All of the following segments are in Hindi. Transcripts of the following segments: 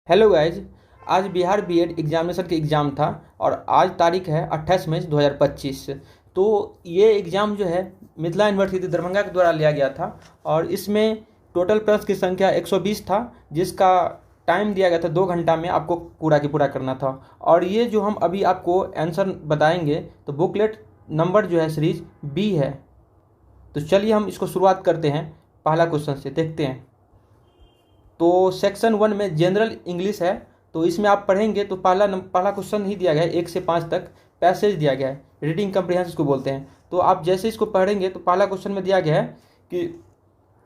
Hello guys. आज बिहार बीएड एग्जामिनेशन के एग्ज़ाम था और आज तारीख है 28 मई 2025। तो ये एग्ज़ाम जो है मिथिला यूनिवर्सिटी दरभंगा के द्वारा लिया गया था और इसमें टोटल प्रश्न की संख्या 120 था, जिसका टाइम दिया गया था 2 घंटा में आपको पूरा की पूरा करना था। और ये जो हम अभी आपको आंसर बताएंगे तो बुकलेट नंबर जो है सीरीज बी है। तो चलिए हम इसको शुरुआत करते हैं पहला क्वेश्चन से, देखते हैं। तो सेक्शन 1 में जनरल इंग्लिश है, तो इसमें आप पढ़ेंगे तो पहला क्वेश्चन ही दिया गया है 1 से 5 तक। पैसेज दिया गया है, रीडिंग कम्प्रीहेंशन इसको बोलते हैं। तो आप जैसे इसको पढ़ेंगे तो पहला क्वेश्चन में दिया गया है कि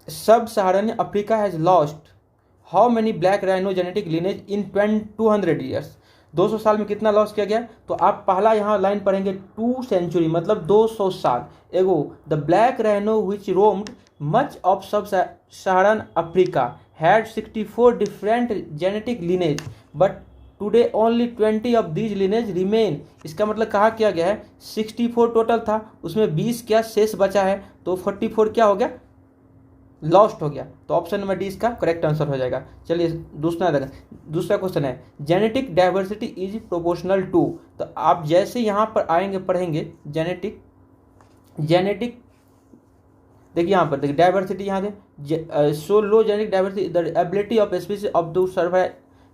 सब सहारन Africa has lost how many black rhino genetic lineage in 200 years. 200 साल में कितना लॉस किया गया। तो आप पहला यहाँ लाइन पढ़ेंगे 2 सेंचुरी मतलब 200 साल एगो the black rhino which roamed much of सब सहारन Africa had 64 different genetic lineage but today only 20 of these lineage remain। इसका मतलब कहा किया गया है 64 टोटल था, उसमें 20 क्या शेष बचा है, तो 44 क्या हो गया, लॉस्ट हो गया। तो ऑप्शन नंबर डी इसका करेक्ट आंसर हो जाएगा। चलिए दूसरा क्वेश्चन है genetic diversity is proportional to. तो आप जैसे यहाँ पर आएंगे पढ़ेंगे जेनेटिक देखिए यहाँ पर देखिए डाइवर्सिटी यहाँ they so low genetic diversity the ability of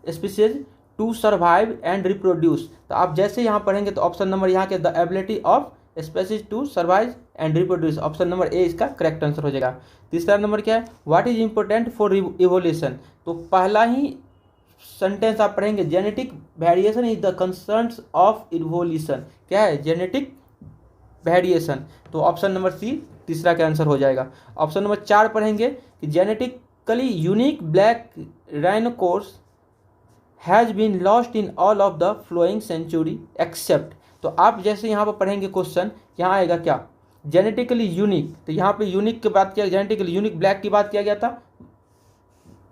species to survive and reproduce. तो आप जैसे यहाँ पढ़ेंगे तो ऑप्शन नंबर यहाँ के the ability of species to survive and reproduce, option number A इसका करेक्ट आंसर हो जाएगा। तीसरा नंबर क्या है, what is important for evolution. तो पहला ही सेंटेंस आप पढ़ेंगे genetic variation is the concerns of evolution. क्या है, जेनेटिक वेरिएशन। तो ऑप्शन नंबर सी तीसरा का आंसर हो जाएगा। ऑप्शन नंबर 4 पढ़ेंगे कि genetically unique black rhinoceros has been lost in all of the flowing century except. तो आप जैसे यहाँ पर पढ़ेंगे क्वेश्चन, यहाँ आएगा क्या, जेनेटिकली यूनिक। तो यहाँ पे यूनिक की बात किया, जेनेटिकली यूनिक ब्लैक की बात किया गया था।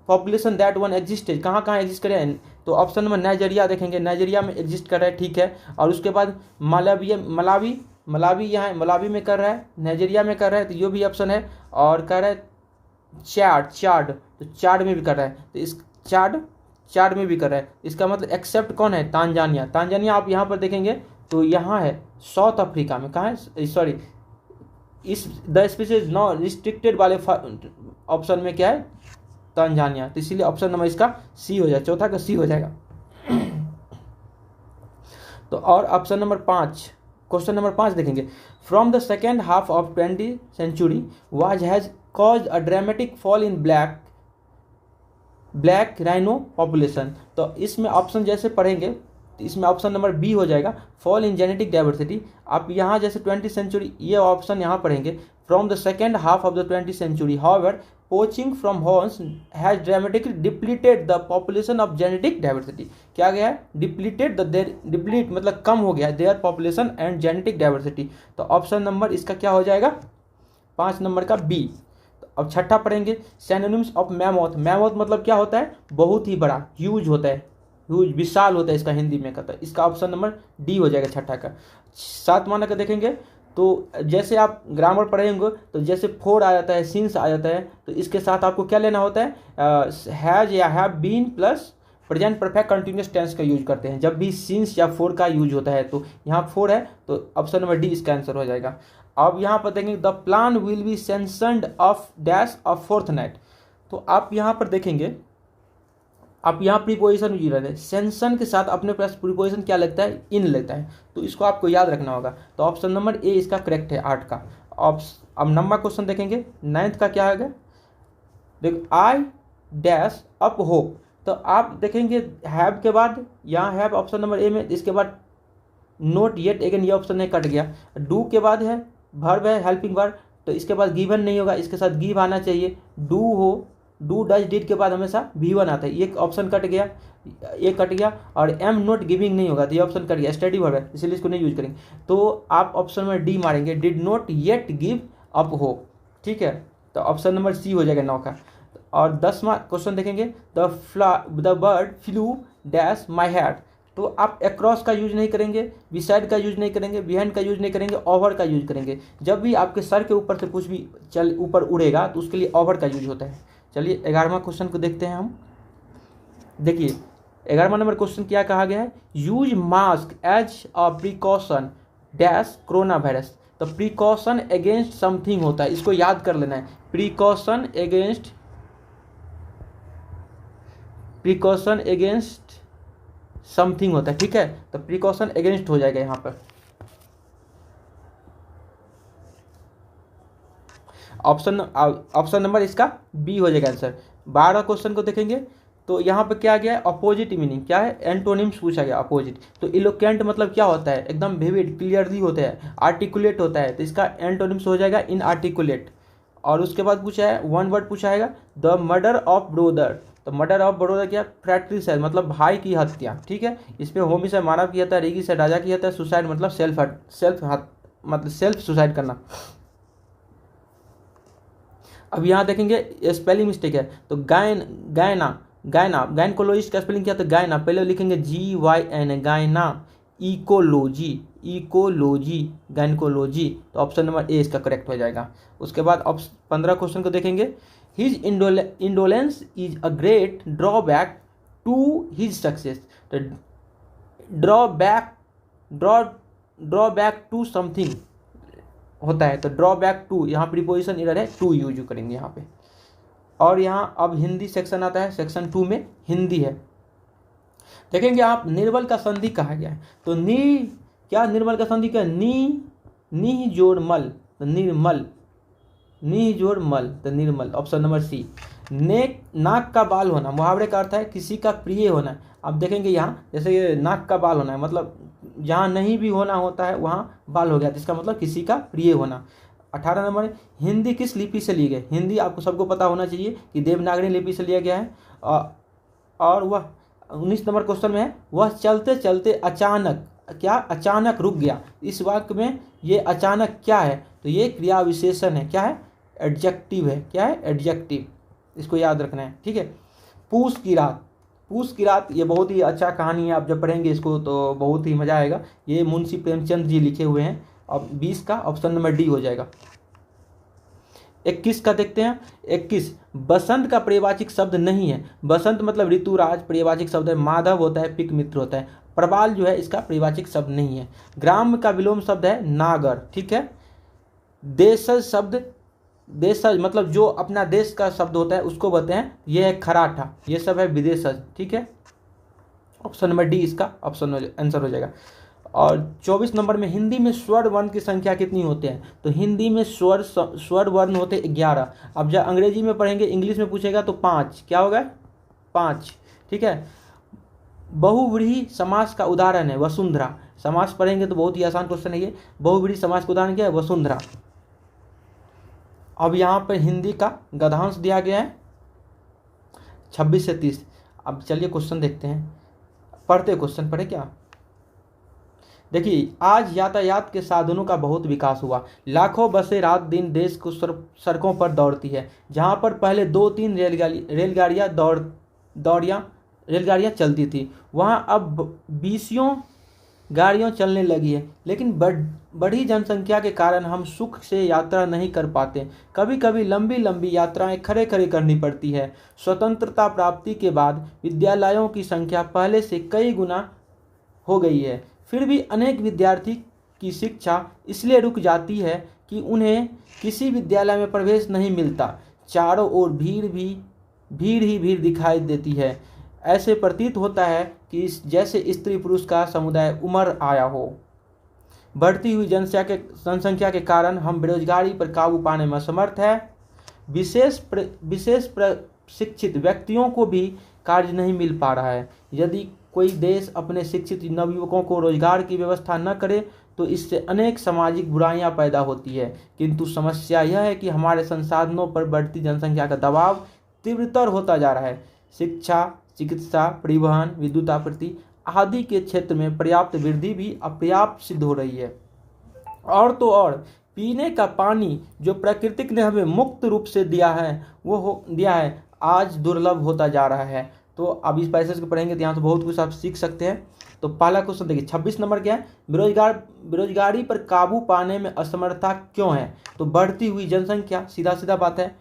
पॉपुलेशन दैट वन एग्जिस्टेड, कहाँ कहाँ एग्जिस्ट करे, तो ऑप्शन नंबर नाइजीरिया देखेंगे, नाइजीरिया में एग्जिस्ट कर रहा है, ठीक है। और उसके बाद मलावी यहाँ मलावी में कर रहा है, नाइजीरिया में कर रहा है, तो ये भी ऑप्शन है। और कर रहा है चाड तो चाड में भी कर रहा है, तो इस चाड में भी कर रहा है। इसका मतलब एक्सेप्ट कौन है, तांजानिया आप यहाँ पर देखेंगे तो यहाँ है साउथ अफ्रीका में, कहाँ है, सॉरी इस द स्पीसीज नॉ रिस्ट्रिक्टेड वाले ऑप्शन में क्या है, तांजानिया। तो इसीलिए ऑप्शन नंबर इसका सी हो जाएगा, चौथा का सी हो जाएगा। तो और ऑप्शन नंबर 5, क्वेश्चन नंबर 5 देखेंगे, from the second half of 20th century was has caused a dramatic fall in black rhino population. तो इसमें ऑप्शन जैसे पढ़ेंगे तो इसमें ऑप्शन नंबर बी हो जाएगा, फॉल इन जेनेटिक डाइवर्सिटी। आप यहाँ जैसे 20th सेंचुरी ये ऑप्शन यहाँ पढ़ेंगे, from the second half of the 20th century however poaching from horns has dramatically depleted the population of genetic diversity. क्या गया है, डिप्लीट मतलब कम हो गया their population and genetic diversity. तो ऑप्शन नंबर इसका क्या हो जाएगा, 5 नंबर का बी। तो अब छठा पढ़ेंगे सिनोनिम्स ऑफ मैमोथ। मैमोथ मतलब क्या होता है, बहुत ही बड़ा, ह्यूज होता है, ह्यूज विशाल होता है, इसका हिंदी में कहता है। इसका ऑप्शन नंबर डी हो जाएगा छठा का। 7वां का देखेंगे तो जैसे आप ग्रामर पढ़ेंगे तो जैसे फोर आ जाता है, सिंस आ जाता है, तो इसके साथ आपको क्या लेना होता है, हैज या have been plus present perfect continuous tense का यूज करते हैं जब भी सिंस या फोर का यूज होता है। तो यहाँ 4 है, तो ऑप्शन नंबर डी इसका आंसर हो जाएगा। अब यहाँ पर देखेंगे the plan will be sanctioned of dash of 4th night. तो आप यहाँ पर देखेंगे, आप यहाँ प्रीपोजिशन यूज रहते हैं, सेंशन के साथ अपने पास प्रीपोजिशन क्या लगता है, इन लगता है, तो इसको आपको याद रखना होगा। तो ऑप्शन नंबर ए इसका करेक्ट है 8 का। अब नंबर क्वेश्चन देखेंगे 9th का क्या होगा, देखो आई डैश अप होप। तो आप देखेंगे हैव के बाद यहाँ हैव ऑप्शन नंबर ए में, इसके बाद नोट येट अगेन ये ऑप्शन नहीं कट गया, डू के बाद है वर्ब है हेल्पिंग वर्ब, तो इसके बाद गिवन नहीं होगा, इसके साथ गिव आना चाहिए, डू हो, डू डज डिड के बाद हमेशा V1 आता है, ये ऑप्शन कट गया, ये कट गया। और एम नॉट गिविंग नहीं होगा तो ये ऑप्शन कट गया, स्टडी वर्ब है इसलिए इसको नहीं यूज करेंगे। तो आप ऑप्शन नंबर डी मारेंगे, did not yet give up hope, ठीक है। तो ऑप्शन नंबर सी हो जाएगा 9 का। और 10वां क्वेश्चन देखेंगे the bird flu dash my head. तो आप अक्रॉस का यूज नहीं करेंगे, बिसाइड का यूज नहीं करेंगे, बिहाइंड का यूज नहीं करेंगे, ओवर का यूज करेंगे। जब भी आपके सर के ऊपर से कुछ भी चल ऊपर उड़ेगा तो उसके लिए ओवर का यूज होता है। चलिए 11वां क्वेश्चन को देखते हैं हम। देखिए 11वां नंबर क्वेश्चन क्या कहा गया है, use mask as a precaution dash corona virus. तो प्रिकॉशन अगेंस्ट समथिंग होता है, इसको याद कर लेना है, प्रिकॉशन अगेंस्ट समथिंग होता है, ठीक है। तो प्रिकॉशन अगेंस्ट हो जाएगा यहाँ पर। ऑप्शन नंबर इसका बी हो जाएगा आंसर। 12 क्वेश्चन को देखेंगे तो यहाँ पे क्या गया है, अपोजिट मीनिंग क्या है, एंटोनिम्स पूछा गया अपोजिट। तो इलोक्वेंट मतलब क्या होता है, एकदम विविड क्लियरली होता है, आर्टिकुलेट होता है, तो इसका एंटोनिम्स हो जाएगा इनआर्टिकुलेट। और उसके बाद पूछा है वन वर्ड पूछा है द मर्डर ऑफ ब्रोदर। तो मर्डर ऑफ ब्रोदर क्या, फ्रैट्रिसाइड मतलब भाई की हत्या, ठीक है। इसमें होमिसाइड मानव की हत्या, रेगिसाइड राजा की हत्या, सुसाइड मतलब सेल्फ सुसाइड करना। अब यहाँ देखेंगे स्पेलिंग मिस्टेक है, तो गायनाकोलॉजिस्ट का स्पेलिंग क्या था, गायना, पहले लिखेंगे GYN गायना, इकोलॉजी गायनकोलॉजी। तो ऑप्शन नंबर ए इसका करेक्ट हो जाएगा। उसके बाद 15 क्वेश्चन को देखेंगे, his indolence is a great drawback to his success. तो ड्रॉबैक टू समथिंग होता है, तो ड्रॉबैक टू, यहाँ प्रीपोजिशन इधर है, टू यूज करेंगे यहाँ पे। और यहाँ अब हिंदी सेक्शन आता है, सेक्शन 2 में हिंदी है। देखेंगे आप निर्बल का संधि कहा गया है, तो निर्बल का संधि क्या, नी जोड़ मल, तो निर्मल, नी जोड़ मल, तो निर्मल, ऑप्शन नंबर सी। नाक का बाल होना, मुहावरे का अर्थ है किसी का प्रिय होना। अब देखेंगे यहाँ जैसे ये नाक का बाल होना है, मतलब जहाँ नहीं भी होना होता है वहाँ बाल हो गया, तो इसका मतलब किसी का प्रिय होना। 18 नंबर, हिंदी किस लिपि से ली गई। हिंदी आपको सबको पता होना चाहिए कि देवनागरी लिपि से लिया गया है। और वह 19 नंबर क्वेश्चन में है, वह चलते चलते अचानक रुक गया। इस वाक्य में ये अचानक क्या है, तो ये क्रिया विशेषण है, क्या है, एडजेक्टिव है, क्या है, एडजेक्टिव, इसको याद रखना है, ठीक है। पूस की रात ये बहुत ही अच्छा कहानी है, आप जब पढ़ेंगे इसको तो बहुत ही मजा आएगा। ये मुंशी प्रेमचंद जी लिखे हुए हैं। अब 20 का ऑप्शन नंबर डी हो जाएगा। 21 का देखते हैं। 21, बसंत का पर्यवाची शब्द नहीं है। बसंत मतलब ऋतुराज, पर्यवाची शब्द है, माधव होता है, पिक मित्र होता है। प्रबाल जो है इसका पर्यवाची शब्द नहीं है। ग्राम का विलोम शब्द है नागर, ठीक है। देशज मतलब जो अपना देश का शब्द होता है उसको बोलते हैं, ये है खराठा, ये सब है विदेशज, ठीक है। ऑप्शन नंबर डी इसका आंसर हो जाएगा। और 24 नंबर में, हिंदी में स्वर वर्ण की संख्या कितनी होते हैं। तो हिंदी में स्वर वर्ण होते 11। अब जब अंग्रेजी में पढ़ेंगे, इंग्लिश में पूछेगा तो 5, क्या होगा, 5, ठीक है। बहुव्रीहि समास का उदाहरण है वसुंधरा। समास पढ़ेंगे तो बहुत ही आसान क्वेश्चन है ये। बहुव्रीहि समास का उदाहरण क्या है, वसुंधरा। अब यहाँ पर हिंदी का गद्यांश दिया गया है 26 से 30। अब चलिए क्वेश्चन देखते हैं, पढ़ते क्वेश्चन पढ़े क्या। देखिए, आज यातायात के साधनों का बहुत विकास हुआ। लाखों बसें रात दिन देश को सड़कों पर दौड़ती है। जहां पर पहले 2-3 रेलगाड़ियां चलती थी, वहां अब 20 गाड़ियां चलने लगी है। लेकिन बढ़ी जनसंख्या के कारण हम सुख से यात्रा नहीं कर पाते। कभी कभी लंबी लंबी यात्राएं खड़े खड़े करनी पड़ती है। स्वतंत्रता प्राप्ति के बाद विद्यालयों की संख्या पहले से कई गुना हो गई है। फिर भी अनेक विद्यार्थी की शिक्षा इसलिए रुक जाती है कि उन्हें किसी विद्यालय में प्रवेश नहीं मिलता। चारों ओर भीड़ ही भीड़ दिखाई देती है। ऐसे प्रतीत होता है कि जैसे स्त्री पुरुष का समुदाय उमड़ आया हो। बढ़ती हुई जनसंख्या के कारण हम बेरोजगारी पर काबू पाने में असमर्थ है। विशेष प्रशिक्षित व्यक्तियों को भी कार्य नहीं मिल पा रहा है। यदि कोई देश अपने शिक्षित नवयुवकों को रोजगार की व्यवस्था न करे तो इससे अनेक सामाजिक बुराइयां पैदा होती है। किंतु समस्या यह है कि हमारे संसाधनों पर बढ़ती जनसंख्या का दबाव तीव्रतर होता जा रहा है। शिक्षा, चिकित्सा, परिवहन, विद्युत आपूर्ति आदि के क्षेत्र में पर्याप्त वृद्धि भी अपर्याप्त सिद्ध हो रही है। और तो और पीने का पानी जो प्रकृति ने हमें मुक्त रूप से दिया है आज दुर्लभ होता जा रहा है। तो अब इस पैसेज को पढ़ेंगे तो यहाँ से बहुत कुछ आप सीख सकते हैं। तो पहला क्वेश्चन देखिए, 26 नंबर क्या है, बेरोजगारी पर काबू पाने में असमर्थता क्यों है। तो बढ़ती हुई जनसंख्या, सीधा सीधा बात है।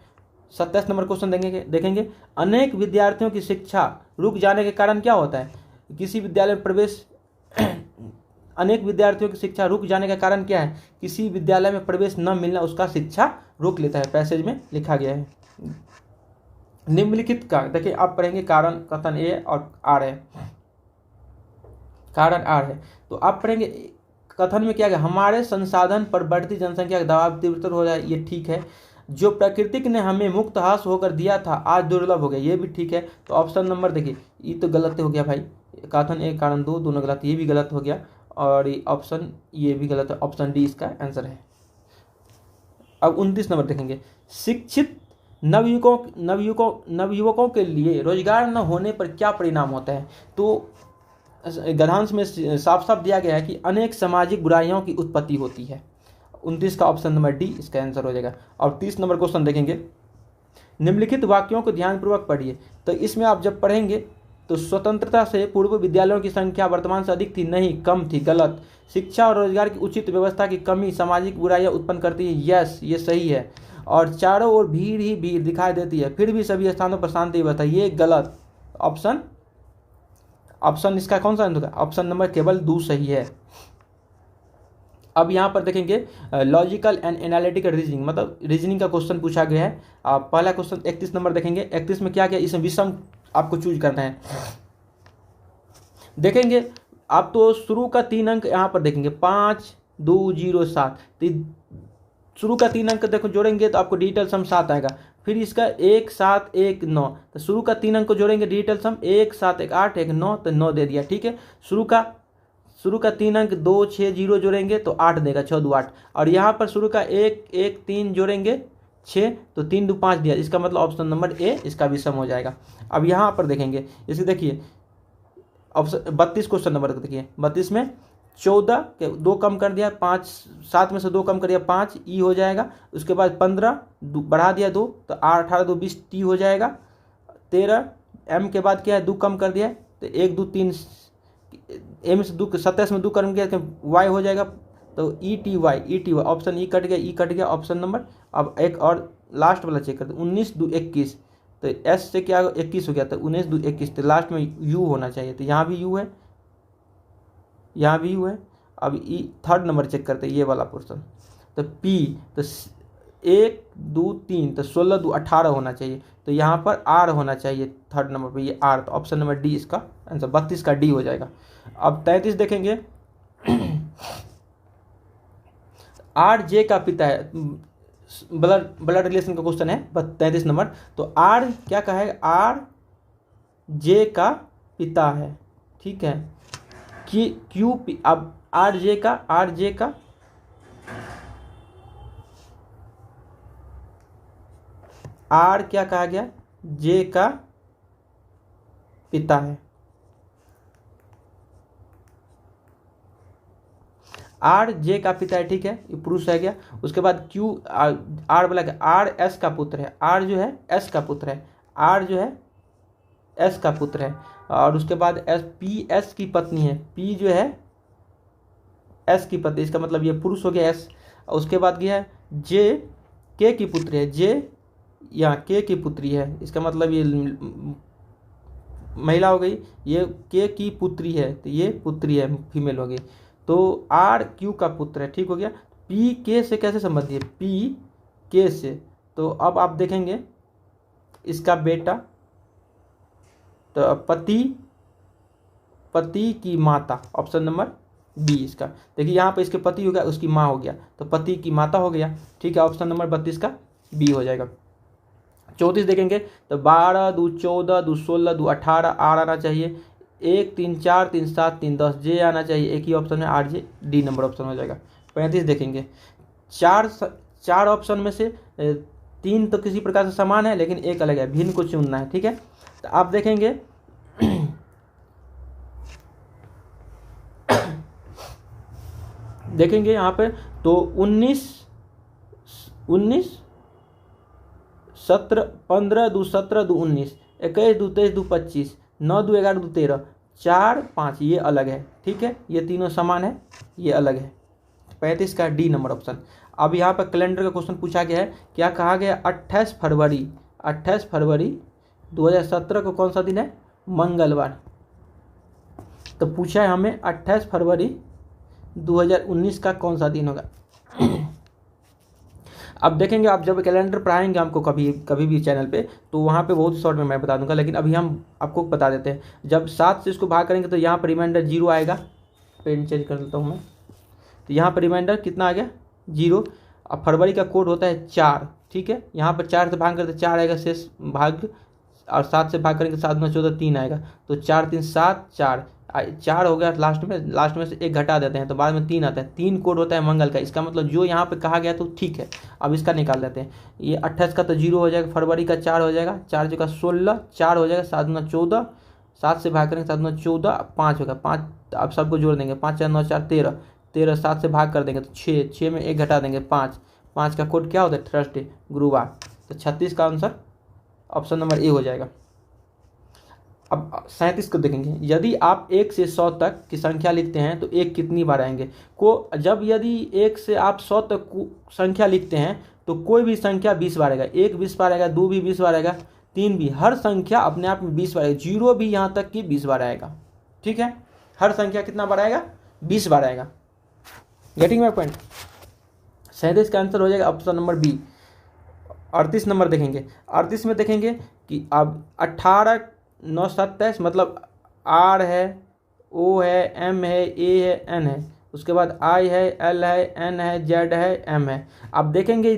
27 नंबर क्वेश्चन देखेंगे, अनेक विद्यार्थियों की शिक्षा रुक जाने के कारण क्या होता है, किसी विद्यालय में प्रवेश अनेक विद्यार्थियों की शिक्षा रुक जाने का कारण क्या है? किसी विद्यालय में प्रवेश न मिलना उसका शिक्षा रोक लेता है, पैसेज में लिखा गया है। निम्नलिखित का देखिए आप पढ़ेंगे कारण कथन ए और आर है, कारण आर है। तो आप पढ़ेंगे कथन में क्या है, हमारे संसाधन पर बढ़ती जनसंख्या का दबाव तीव्रतर हो जाए, ये ठीक है। जो प्रकृतिक ने हमें मुक्त हास होकर दिया था आज दुर्लभ हो गया, ये भी ठीक है। तो ऑप्शन नंबर देखिए, ये तो गलत हो गया भाई, कथन ए कारण दो दोनों गलत, ये भी गलत हो गया और ऑप्शन ये भी गलत है, ऑप्शन डी इसका आंसर है। अब 29 नंबर देखेंगे, शिक्षित नवयुवकों के लिए रोजगार न होने पर क्या परिणाम होता है? तो गद्यांश में साफ साफ दिया गया है कि अनेक सामाजिक बुराइयों की उत्पत्ति होती है। 29 का ऑप्शन नंबर डी इसका आंसर हो जाएगा। और 30 नंबर क्वेश्चन देखेंगे, निम्नलिखित वाक्यों को ध्यानपूर्वक पढ़िए। तो इसमें आप जब पढ़ेंगे तो स्वतंत्रता से पूर्व विद्यालयों की संख्या वर्तमान से अधिक थी, नहीं कम थी, गलत। शिक्षा और रोजगार की उचित व्यवस्था की कमी सामाजिक बुराइयां उत्पन्न करती है, यस ये सही है। और चारों ओर भीड़ ही भीड़ दिखाई देती है, फिर भी सभी स्थानों पर शांति व्यवस्था, ये गलत। ऑप्शन इसका कौन सा आंसर होगा? ऑप्शन नंबर केवल 2 सही है। अब यहाँ पर देखेंगे लॉजिकल एंड एनालिटिकल रीजनिंग, मतलब रीजनिंग का क्वेश्चन पूछा गया है। पहला क्वेश्चन 31 नंबर देखेंगे। 31 में क्या क्या, इसमें विषम आपको चूज करना है। देखेंगे आप तो शुरू का 3 अंक यहाँ पर देखेंगे 5 2 0 7, तो शुरू का 3 अंक देखो जोड़ेंगे तो आपको डिजिटल सम 7 आएगा। फिर इसका 1 7 1 9, तो शुरू का 3 अंक को जोड़ेंगे डिजिटल सम 1 7 1 8 1 9, तो 9 दे दिया, ठीक है। शुरू का 3 अंक 2 6 0 जोड़ेंगे तो 8 देगा, 6 2 8। और यहाँ पर शुरू का 1 1 3 जोड़ेंगे 6, तो 3 2 5 दिया, इसका मतलब ऑप्शन नंबर ए इसका विषम हो जाएगा। अब यहाँ पर देखेंगे, इसे देखिए ऑप्शन 32 क्वेश्चन नंबर देखिए। 32 में 14 के 2 कम कर दिया, 5 7 में से 2 कम कर दिया 5 ई हो जाएगा। उसके बाद 15 बढ़ा दिया 2, तो 18 2 20 टी हो जाएगा। 13 एम के बाद क्या है 2 कम कर दिया, तो 1 2 3 एम से 2 27 में 2 कम किया वाई हो जाएगा, तो E T why option E cut गया ऑप्शन नंबर। अब एक और लास्ट वाला चेक करते 19 2 21, तो एस से क्या 21 हो गया, तो 19 2 21, तो लास्ट में यू होना चाहिए, तो यहाँ भी यू है, यहाँ भी यू है। अब ई थर्ड नंबर चेक करते हैं, ये वाला पोर्सन, तो पी, तो 1 2 3, तो 16 2 18 होना चाहिए, तो यहाँ पर आर होना चाहिए थर्ड नंबर पे, ये आर, तो ऑप्शन नंबर डी इसका आंसर 32 का डी हो जाएगा। अब 33 देखेंगे, आर जे का पिता है, ब्लड रिलेशन का क्वेश्चन है 33 नंबर। तो आर क्या कहा है, आर जे का पिता है, ठीक है। कि क्यू पी, अब आर जे का आर क्या कहा गया, जे का पिता है, आर जे का पिता है, ठीक है, ये पुरुष है गया। उसके बाद क्यू आर बोला गया, आर एस का पुत्र है, आर जो है एस का पुत्र है, आर जो है एस का पुत्र है। और उसके बाद एस पी एस की पत्नी है, पी जो है एस की पत्नी, इसका मतलब ये पुरुष हो गया एस। उसके बाद गया है जे के की पुत्री है, जे या के की पुत्री है, इसका मतलब ये महिला हो गई, ये के की पुत्री है, तो ये पुत्री है, फीमेल हो गई। तो आर क्यू का पुत्र है, ठीक हो गया। पी के से कैसे संबंधी है, पी के से, तो अब आप देखेंगे इसका बेटा, तो पति की माता, ऑप्शन नंबर बी इसका। देखिए यहाँ पे इसके पति हो गया, उसकी माँ हो गया, तो पति की माता हो गया, ठीक है। ऑप्शन नंबर 32 का बी हो जाएगा। 34 देखेंगे, तो 12 2 14 2 16 2 18 आर आना चाहिए, 1 3 4 3 7 3 10 जे आना चाहिए, एक ही ऑप्शन है R J, D number option हो जाएगा। 35 देखेंगे, चार ऑप्शन में से 3 तो किसी प्रकार से समान है, लेकिन एक अलग है, भिन्न को चुनना है, ठीक है। तो आप देखेंगे यहाँ पे, तो 19 17 15 2 17 2 19 21 2 23 2 25 9 2 11 2 13 4 5, ये अलग है, ठीक है, ये तीनों समान है, ये अलग है। 35 का डी नंबर ऑप्शन। अब यहाँ पर कैलेंडर का क्वेश्चन पूछा गया है, क्या कहा गया, 28 फरवरी 2017 को कौन सा दिन है, मंगलवार। तो पूछा है हमें 28 फरवरी 2019 का कौन सा दिन होगा। अब देखेंगे, आप जब कैलेंडर पर आएंगे हमको कभी कभी भी चैनल पे, तो वहाँ पे बहुत शॉर्ट में मैं बता दूंगा, लेकिन अभी हम आपको बता देते हैं। जब 7 से इसको भाग करेंगे तो यहाँ पर रिमाइंडर 0 आएगा। पेन चेंज कर देता हूँ मैं। तो यहाँ पर रिमाइंडर कितना आ गया 0। अब फरवरी का कोड होता है 4, ठीक है। यहाँ पर 4 से भाग करते 4 आएगा शेष भाग, और 7 से भाग करेंगे 7 में 14 3 आएगा। तो 4 3 7 4 हो गया। लास्ट में से 1 घटा देते हैं तो बाद में 3 आता है। 3 कोड होता है मंगल का। इसका मतलब जो यहाँ पे कहा गया तो ठीक है। अब इसका निकाल देते हैं। ये 28 का तो 0 हो जाएगा, फरवरी का 4 हो जाएगा, 4 जगह 16, 4 हो जाएगा, 7 गुना 14, 7 से भाग करेंगे 7 गुना 14, 5 होगा 5। अब सबको जोड़ देंगे, 5 4 9 4 13, 13 7 से भाग कर देंगे तो 6, 6 में 1 घटा देंगे 5, 5 का कोड क्या होता है थर्सडे, गुरुवार। तो 36 का आंसर ऑप्शन नंबर ए हो जाएगा। अब 37 को देखेंगे। यदि आप 1 से 100 तक की संख्या लिखते हैं तो 1 कितनी बार आएंगे जब यदि 1 से आप 100 तक संख्या लिखते हैं तो कोई भी संख्या 20 बार आएगा। 1 20 बार आएगा, 2 भी 20 बार आएगा, 3 भी। हर संख्या अपने आप में 20 बार आएगा। 0 भी यहाँ तक कि 20 बार आएगा, ठीक है। हर संख्या कितना बार आएगा 20 बार आएगा। Getting my point. 37 का आंसर हो जाएगा ऑप्शन नंबर बी। 38 नंबर देखेंगे। 38 में देखेंगे कि अब 18 9 27 मतलब आर है, ओ है, एम है, ए है, एन है, उसके बाद आई है, एल है, एन है, जेड है, एम है। अब देखेंगे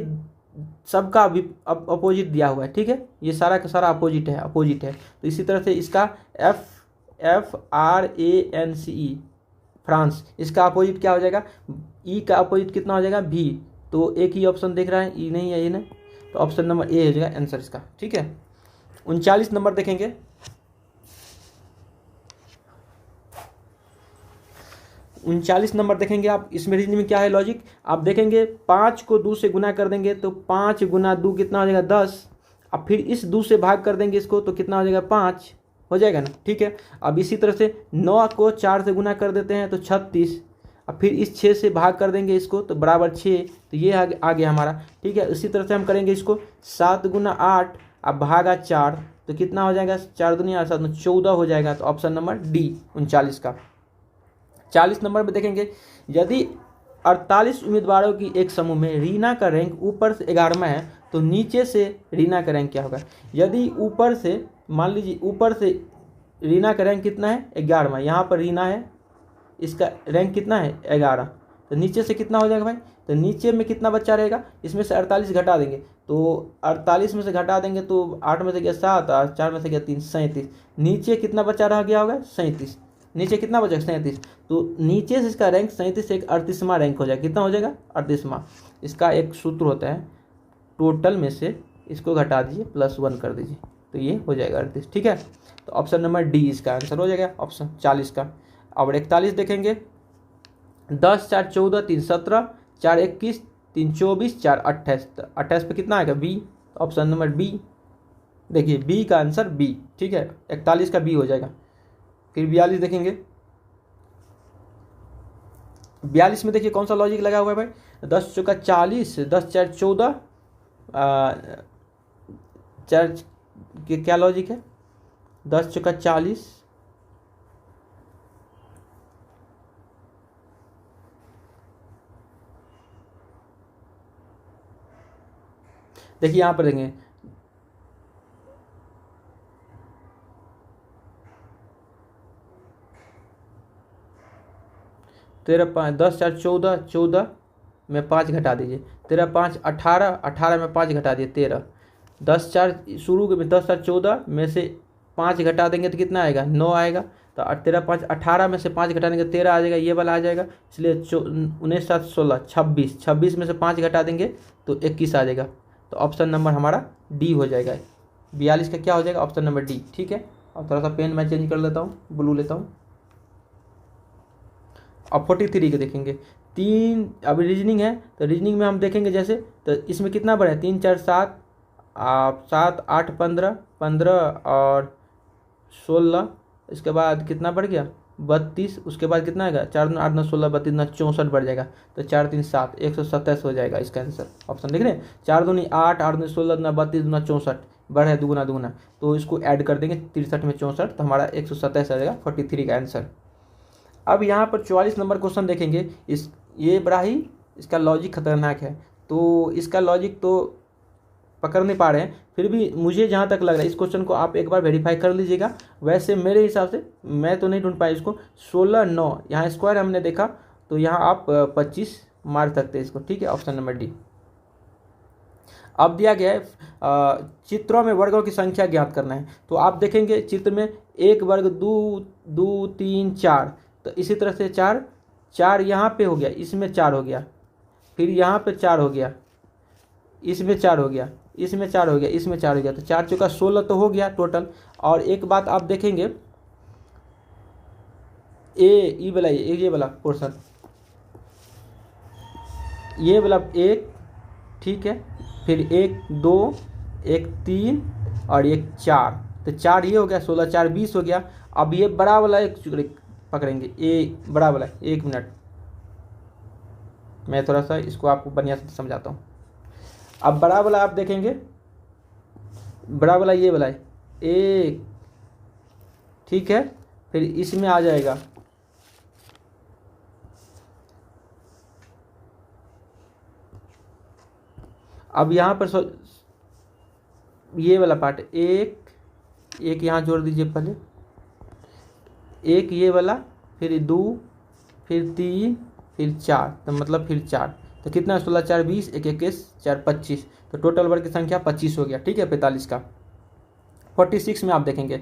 सबका अपोजिट दिया हुआ है, ठीक है। ये सारा का सारा अपोजिट है। तो इसी तरह से इसका F R A N C E France, इसका अपोजिट क्या हो जाएगा, ई का अपोजिट कितना हो जाएगा भी। तो एक ही ऑप्शन देख रहा है, ई नहीं है, ये नहीं, तो ऑप्शन नंबर ए हो जाएगा आंसर इसका, ठीक है। 39 नंबर देखेंगे। 39 नंबर देखेंगे आप। इसमें रीजनिंग में क्या है लॉजिक, आप देखेंगे 5 को 2 से गुना कर देंगे तो 5 गुना 2 कितना हो जाएगा 10। अब फिर इस 2 से भाग कर देंगे इसको तो कितना हो जाएगा 5 हो जाएगा ना, ठीक है। अब इसी तरह से 9 को 4 से गुना कर देते हैं तो 36। अब फिर इस 6 से भाग कर देंगे इसको तो बराबर 6, तो ये आ गया हमारा, ठीक है। इसी तरह से हम करेंगे इसको 7 गुना 8 अब भागा 4 तो कितना हो जाएगा 4 दुनिया 7 में 14 हो जाएगा। तो ऑप्शन नंबर डी 39 का। 40 नंबर में देखेंगे। यदि 48 उम्मीदवारों की एक समूह में रीना का रैंक ऊपर से 11वां है तो नीचे से रीना का रैंक क्या होगा। यदि ऊपर से मान लीजिए ऊपर से रीना का रैंक कितना है 11वां, यहाँ पर रीना है, इसका रैंक कितना है 11, तो नीचे से कितना हो जाएगा भाई, तो नीचे में कितना बच्चा रहेगा, इसमें से 48 घटा देंगे तो 48 में से घटा देंगे तो 8 में से गया 7 और 4 में से गया 3, 37। नीचे कितना बच्चा रह गया होगा 37, नीचे कितना बचेगा 37, तो नीचे से इसका रैंक 37 से एक 38वां रैंक हो जाएगा। कितना हो जाएगा 38वां। इसका एक सूत्र होता है, टोटल में से इसको घटा दीजिए +1 कर दीजिए तो ये हो जाएगा 38, ठीक है। तो ऑप्शन नंबर डी इसका आंसर हो जाएगा ऑप्शन 40 का। और 41 देखेंगे। 10 4 14 3 17 4 21 3 24 4 28, 28 पे कितना आएगा बी, ऑप्शन नंबर बी। देखिए बी का आंसर बी, ठीक है। 41 का बी हो जाएगा। फिर 42 देखेंगे। 42 में देखिए कौन सा लॉजिक लगा हुआ है भाई। 10 चौका 40, 10 4 14, 4 क्या लॉजिक है, 10 चौका 40, देखिए यहाँ पर देखेंगे 13 5 10 4 14, 14 में 5 घटा दीजिए, 13 5 18, 18 में 5 घटा दिए 13, 10 4 शुरू में 10 4 14 में से 5 घटा देंगे तो कितना आएगा 9 आएगा। तो 13 5 18 में से 5 घटा देंगे 13 आ जाएगा, ये वाला आ जाएगा। इसलिए 19 7 16 26, 26 में से 5 घटा देंगे तो 21 आ जाएगा। तो ऑप्शन नंबर हमारा डी हो जाएगा। 42 का क्या हो जाएगा ऑप्शन नंबर डी, ठीक है। और थोड़ा सा पेन मैं चेंज कर लेता हूँ, ब्लू लेता हूँ। अब 43 के देखेंगे। 3 अब रीजनिंग है तो रीजनिंग में हम देखेंगे जैसे, तो इसमें कितना बढ़ा है 3 4 7 7 8 15 15 और 16, इसके बाद कितना बढ़ गया 32, उसके बाद कितना आएगा 4 8 9 16 32 9 64 बढ़ जाएगा। तो 4 3 7 127 हो जाएगा इसका आंसर। ऑप्शन देख रहे हैं 4 दूनी 8 8 दूनी 16 दूना 32 दूना 64, बढ़ है दुगुना, तो इसको ऐड कर देंगे 63 में 64, तो हमारा 127 आ जाएगा 43 का आंसर। अब यहाँ पर 44 नंबर क्वेश्चन देखेंगे। ये बड़ा ही इसका लॉजिक खतरनाक है, तो इसका लॉजिक तो पकड़ नहीं पा रहे हैं, फिर भी मुझे जहाँ तक लग रहा है इस क्वेश्चन को आप एक बार वेरीफाई कर लीजिएगा। वैसे मेरे हिसाब से मैं तो नहीं ढूंढ पाया इसको। 16 9 यहाँ स्क्वायर हमने देखा, तो यहाँ आप 25 मार सकते हैं इसको। ठीक है, ऑप्शन नंबर डी। अब दिया गया है चित्रों में वर्गों की संख्या ज्ञात करना है। तो आप देखेंगे चित्र में 1 वर्ग 2 2 3 4, तो इसी तरह से 4 4 यहाँ पे हो गया, इसमें 4 हो गया, फिर यहाँ पे 4 हो गया, इसमें 4 हो गया, इसमें 4 हो गया, इसमें 4 हो गया, तो 4 चौका 16 तो हो गया टोटल। और एक बात आप देखेंगे ये वाला पोर्शन, ये वाला 1, ठीक है, फिर 1 2 1 3 और 1 4, तो 4 ये हो गया, 16 4 20 हो गया। अब ये बड़ा वाला एक पकड़ेंगे, ये बड़ा वाला, 1 मिनट मैं थोड़ा सा इसको आपको बढ़िया से समझाता हूँ। अब बड़ा वाला आप देखेंगे, बड़ा वाला ये वाला है 1, ठीक है, फिर इसमें आ जाएगा अब यहाँ पर ये वाला पार्ट 1 यहाँ जोड़ दीजिए पहले, 1 ये वाला, फिर 2, फिर 3, फिर 4, तो मतलब फिर 4, तो कितना 16 4 20 1 21 4 25, तो टोटल वर्ग की संख्या 25 हो गया। ठीक है, 45 का। 46 में आप देखेंगे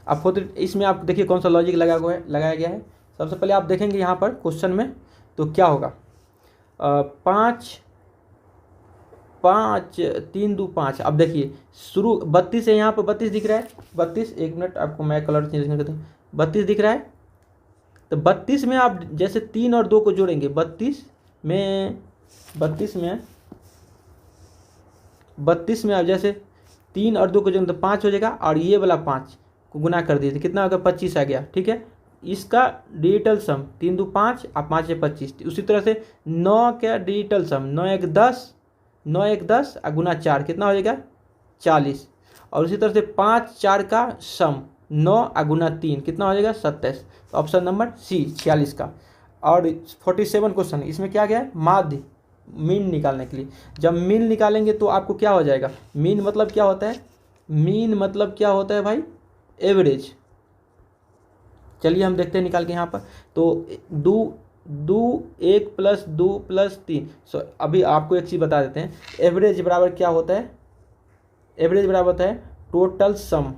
अब इसमें आप देखिए कौन सा लॉजिक लगाया गया है। सबसे पहले आप देखेंगे यहाँ पर क्वेश्चन में, तो क्या होगा 5 5 3 2 5। अब देखिए शुरू 32 है, यहाँ पर 32 दिख रहा है, 32, 1 मिनट आपको मैं कलर चेंज करता हूँ, 32 दिख रहा है। तो 32 में आप जैसे 3 और 2 को जोड़ेंगे, 32 में आप जैसे 3 और 2 को जोड़ेंगे तो 5 हो जाएगा, और ये वाला 5 को गुना कर दीजिए, कितना होगा 25 आ गया। ठीक है, इसका डिजिटल सम 3 2 5 और 5 6 25। उसी तरह से 9 का डिजिटल सम 9 1 10, 9 1 10 और गुना 4 कितना हो जाएगा 40। और उसी तरह से 5 4 का सम 9 और गुना 3 कितना हो जाएगा 27। तो ऑप्शन नंबर सी 46 का। और 47 क्वेश्चन, इसमें क्या गया है माध्य, मीन निकालने के लिए। जब मीन निकालेंगे तो आपको क्या हो जाएगा, मीन मतलब क्या होता है, मीन मतलब क्या होता है भाई, एवरेज। चलिए हम देखते हैं निकाल के यहाँ पर। तो 2 1 प्लस 2 प्लस 3। सो अभी आपको एक चीज़ बता देते हैं, एवरेज बराबर क्या होता है, एवरेज बराबर होता है टोटल सम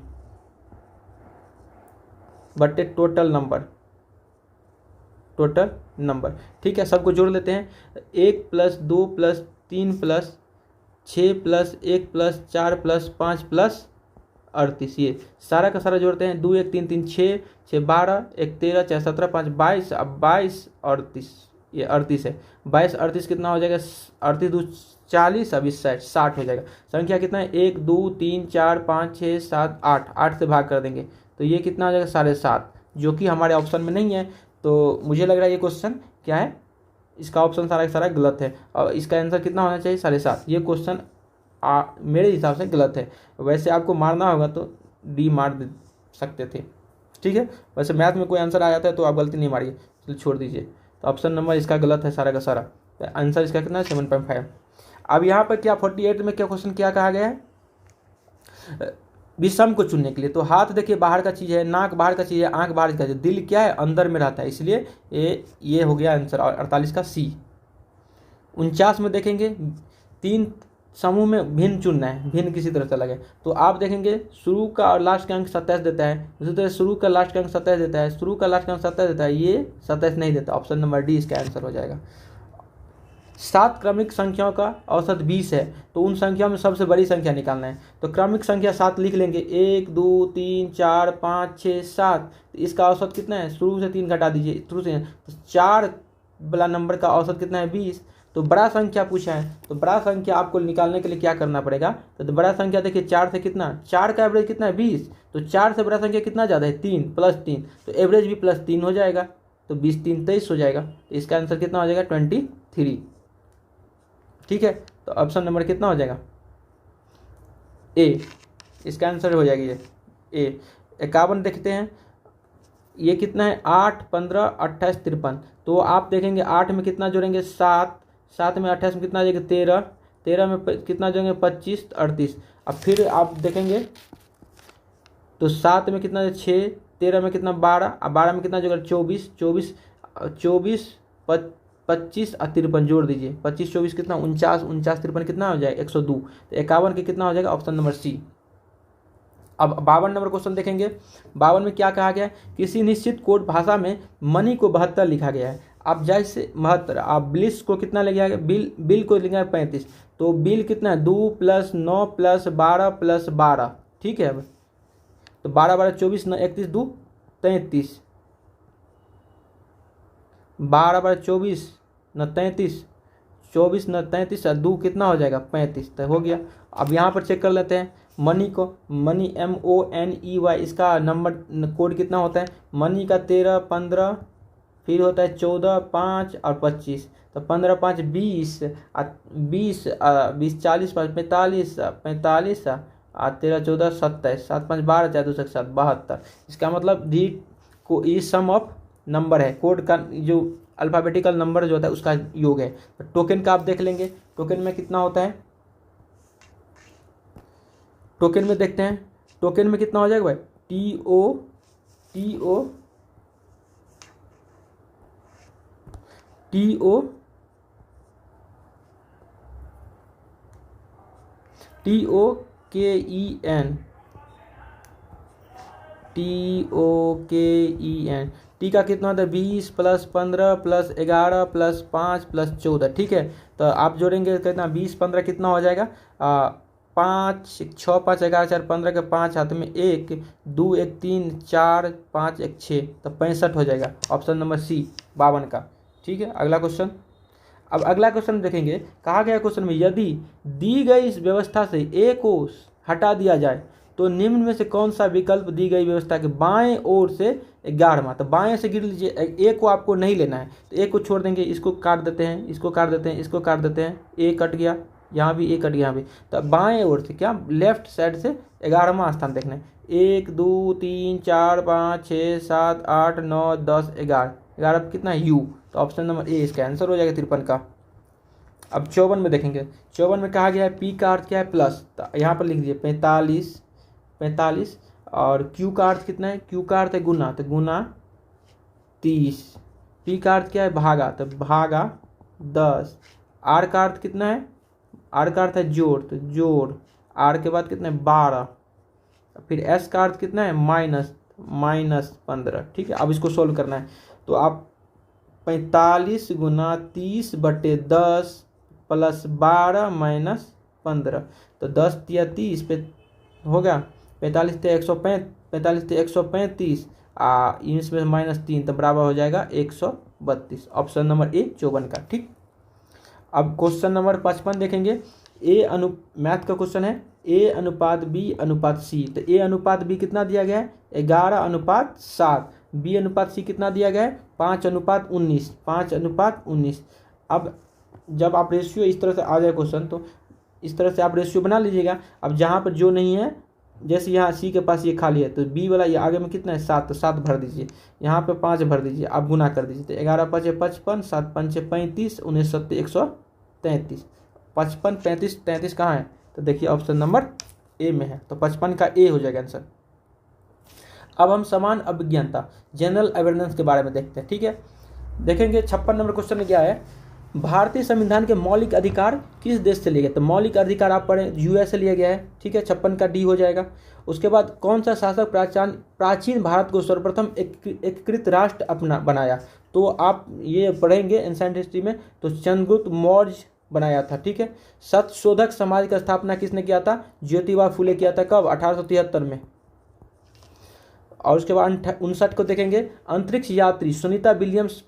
बटे टोटल नंबर। ठीक है, सबको जोड़ लेते हैं। 1 plus 2 plus 3 plus 6 plus 1 plus 4 plus 5 plus 38, ये सारा का सारा जोड़ते हैं। 2 1 3 3 6 6 12 1 13 4 17 5 22, अब 22 38, ये 38 है, 22 38 कितना हो जाएगा 38 2 40, अब इस साइड 60 हो जाएगा। संख्या कितना है 1 2 3 4 5 6 7 8, 8 से भाग कर देंगे तो ये कितना हो जाएगा 7.5, जो कि हमारे ऑप्शन में नहीं है। तो मुझे लग रहा है ये क्वेश्चन क्या है, इसका ऑप्शन सारा का सारा गलत है, और इसका आंसर कितना होना चाहिए 7.5। ये क्वेश्चन मेरे हिसाब से गलत है। वैसे आपको मारना होगा तो डी मार दे सकते थे। ठीक है, वैसे मैथ में कोई आंसर आ जाता है तो आप गलती नहीं मारिए, चलिए छोड़ दीजिए। तो ऑप्शन नंबर इसका गलत है सारा का सारा। तो आंसर इसका कितना है 7.5। अब यहाँ पर क्या 48 में क्या क्वेश्चन क्या कहा गया है, विषम को चुनने के लिए। तो हाथ देखिए बाहर का चीज़ है, नाक बाहर का चीज़ है, आंख बाहर का चीज़ है, दिल क्या है अंदर में रहता है, इसलिए ये हो गया आंसर 48 का सी। 49 में देखेंगे 3 समूह में भिन्न चुनना है, भिन्न किसी तरह से लगे। तो आप देखेंगे शुरू का और लास्ट का अंक 27 देता है, उसी तरह शुरू का लास्ट का अंक 27 देता है, शुरू का लास्ट का अंक 27 देता है, ये 27 नहीं देता। ऑप्शन नंबर डी इसका आंसर हो जाएगा। 7 क्रमिक संख्याओं का औसत 20 है, तो उन संख्याओं में सबसे बड़ी संख्या निकालना है। तो क्रमिक संख्या 7 लिख लेंगे, 1 2 3 4 5 6 7। इसका औसत कितना है, शुरू से 3 घटा दीजिए, शुरू से तो 4 वाला नंबर का औसत कितना है 20। तो बड़ा संख्या पूछा है, तो बड़ा संख्या आपको निकालने के लिए क्या करना पड़ेगा, तो बड़ा संख्या देखिए 4 से कितना, 4 का एवरेज कितना है 20, तो 4 से बड़ा संख्या कितना ज़्यादा है 3 प्लस 3, तो एवरेज भी प्लस 3 हो जाएगा, तो 20 3 23 हो जाएगा। तो इसका आंसर कितना हो जाएगा 23। ठीक है, तो ऑप्शन नंबर कितना हो जाएगा? ए, इसका आंसर हो जाएगी ये ए। 51 देखते हैं, ये कितना है? 8, 15, 28, 53। तो आप देखेंगे 8 में कितना जोड़ेंगे? 7, 7 में 28 में कितना आ जाएगा? 13, 13 में कितना जोड़ेंगे? 25, 38। अब फिर आप देखेंगे तो 7 में कितना? 6, 13 में कितना? 12, अब 12 में कितना जोड़ेगा? 24, 24, 24, 25 और 53 जोड़ दीजिए। 25, 24 कितना? 49, 49, 53 कितना हो जाएगा? 102। तो 51 के कितना हो जाएगा? Option number C. अब 52 नंबर क्वेश्चन देखेंगे। 52 में क्या कहा गया है? किसी निश्चित कोड भाषा में मनी को 72 लिखा गया है। अब जैसे 72, आप ब्लिस को कितना ले गया? बिल को लिखा है 35। तो बिल कितना है? 2 + 9 + 12 + 12, ठीक है। अब तो 12, 12, 24, 9, 31, 2, 33, 12, 12, 24, 9, 33, 24, 9, 33 और 2 कितना हो जाएगा? 35। तो हो गया। अब यहाँ पर चेक कर लेते हैं मनी को। मनी MONEY, इसका नंबर कोड कितना होता है? मनी का 13, 15, फिर होता है 14, 5 और 25। तो 15, 5, 20, 20, 20, 40, 45, 45 और 13, 14, 27, 7, 5, 12, 4, 2, 7, 72। इसका मतलब डी को ई सम ऑफ नंबर है, कोड का जो अल्फ़ाबेटिकल नंबर जो होता है उसका योग है। तो टोकन का आप देख लेंगे, टोकन में कितना होता है? टोकन में देखते हैं, टोकन में कितना हो जाएगा भाई? TOKEN टी का कितना होता है? 20 + 15 + 11 + 5 + 14, ठीक है। तो आप जोड़ेंगे कितना? 20, 15 कितना हो जाएगा? 5, 6, 5, 11, 4, 15 के 5 हाथ में 1, 2, 1, 3, 4, 5, 1, 6, तो 65 हो जाएगा। ऑप्शन नंबर सी 52 का, ठीक है। अगला क्वेश्चन। अब अगला क्वेश्चन देखेंगे, कहा गया क्वेश्चन में यदि दी गई इस व्यवस्था से ए को हटा दिया जाए तो निम्न में से कौन सा विकल्प दी गई व्यवस्था के बाएं ओर से 11वां? तो बाएं से गिर लीजिए, ए को आपको नहीं लेना है तो ए को छोड़ देंगे, इसको काट देते हैं, इसको काट देते हैं, इसको काट देते हैं, ए कट गया, यहाँ भी ए कट गया, यहाँ भी। तो बाएं ओर से क्या? लेफ्ट साइड से 11वां स्थान देखना है। 1, 2, 3, 4, 5, 6, 7, 8, 9, 10, 11, 11 कितना है? यू। तो ऑप्शन नंबर ए इसका आंसर हो जाएगा 53 का। अब 54 में देखेंगे, 54 में कहा गया है पी का अर्थ क्या है? प्लस। तो यहाँ पर लिख दीजिए 45, 45 और क्यू का अर्थ कितना है? क्यू का अर्थ है गुना, तो गुना 30। पी का अर्थ क्या है? भागा, तो भागा 10। आर का अर्थ कितना है? आर का अर्थ है जोड़, तो जोड़। आर के बाद कितना है? 12। फिर एस का अर्थ कितना है? माइनस, माइनस 15, ठीक है। अब इसको सोल्व करना है तो आप 45 × 30/10 + 12 - 15, तो 10 या 30 पे होगा। 45 × 135, 45 × 135 इसमें -3, तो बराबर हो जाएगा 132। ऑप्शन नंबर ए 54 का, ठीक। अब क्वेश्चन नंबर 55 देखेंगे। मैथ का क्वेश्चन है A/B/C। तो A/B कितना दिया गया है? 11/7। B/C कितना दिया गया है? 5/19, 5/19। अब जब आप रेशियो इस तरह से आ जाए क्वेश्चन, तो इस तरह से आप रेशियो बना लीजिएगा। अब जहाँ पर जो नहीं है, जैसे यहाँ सी के पास ये खाली है, तो बी वाला ये आगे में कितना है? 7, तो 7 भर दीजिए, यहाँ पे 5 भर दीजिए, आप गुना कर दीजिए। तो 11 × 5 = 55, 7 × 5 = 35, 19 × 7 = 133। 55, 35, 33 कहाँ है? तो देखिए ऑप्शन नंबर ए में है, तो 55 का ए हो जाएगा आंसर। अब हम समान अभिज्ञानता, जनरल अवेयरनेस के बारे में देखते हैं, ठीक है। देखेंगे 56 नंबर क्वेश्चन में क्या है? भारतीय संविधान के मौलिक अधिकार किस देश से लिए गए? तो मौलिक अधिकार आप पढ़ें, यूएस से लिया गया है, ठीक है। 56 का डी हो जाएगा। उसके बाद कौन सा शासक प्राचीन भारत को सर्वप्रथम एकीकृत राष्ट्र अपना बनाया? तो आप ये पढ़ेंगे एंशिएंट हिस्ट्री में, तो चंद्रगुप्त मौर्य बनाया था, ठीक है। सत्यशोधक समाज का स्थापना किसने किया था? ज्योतिबा फुले किया था। कब? 1873 में। और उसके बाद 59 को देखेंगे। अंतरिक्ष यात्री सुनीता विलियम्स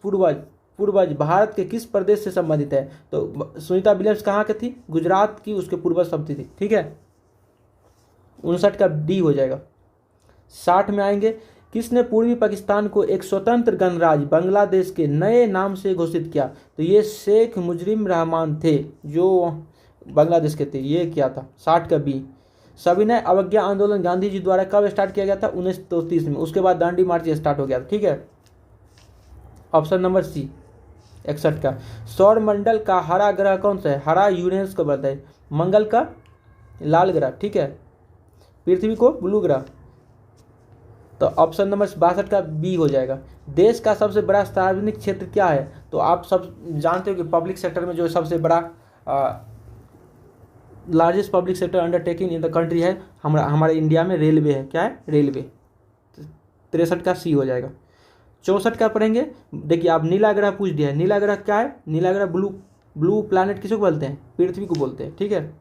पूर्वज भारत के किस प्रदेश से संबंधित है? तो सुनीता विलियम्स कहाँ के थी? गुजरात की उसके पूर्वज शब्द थी, ठीक है। 59 का डी हो जाएगा। 60 में आएंगे। किसने पूर्वी पाकिस्तान को एक स्वतंत्र गणराज्य बांग्लादेश के नए नाम से घोषित किया? तो ये शेख मुजीबुर रहमान थे जो बांग्लादेश के थे। ये क्या था? 60 का बी। सविनय अवज्ञा आंदोलन गांधी जी द्वारा कब स्टार्ट किया गया था? 1930 में। उसके बाद दांडी मार्च स्टार्ट हो गया था। ठीक है, ऑप्शन नंबर सी 61 का। सौर मंडल का हरा ग्रह कौन सा है? हरा यूरेनस को बोलता है, मंगल का लाल ग्रह, ठीक है, पृथ्वी को ब्लू ग्रह। तो ऑप्शन नंबर 62 का बी हो जाएगा। देश का सबसे बड़ा सार्वजनिक क्षेत्र क्या है? तो आप सब जानते हो कि पब्लिक सेक्टर में जो सबसे बड़ा largest public sector undertaking in the country है हमारे इंडिया में रेलवे है। क्या है? रेलवे। 63 का सी हो जाएगा। 64 का पढ़ेंगे। देखिए, आप नीला ग्रह पूछ दिया है। नीला ग्रह क्या है? नीला ग्रह ब्लू प्लैनेट किसको बोलते हैं? पृथ्वी को बोलते हैं। ठीक है।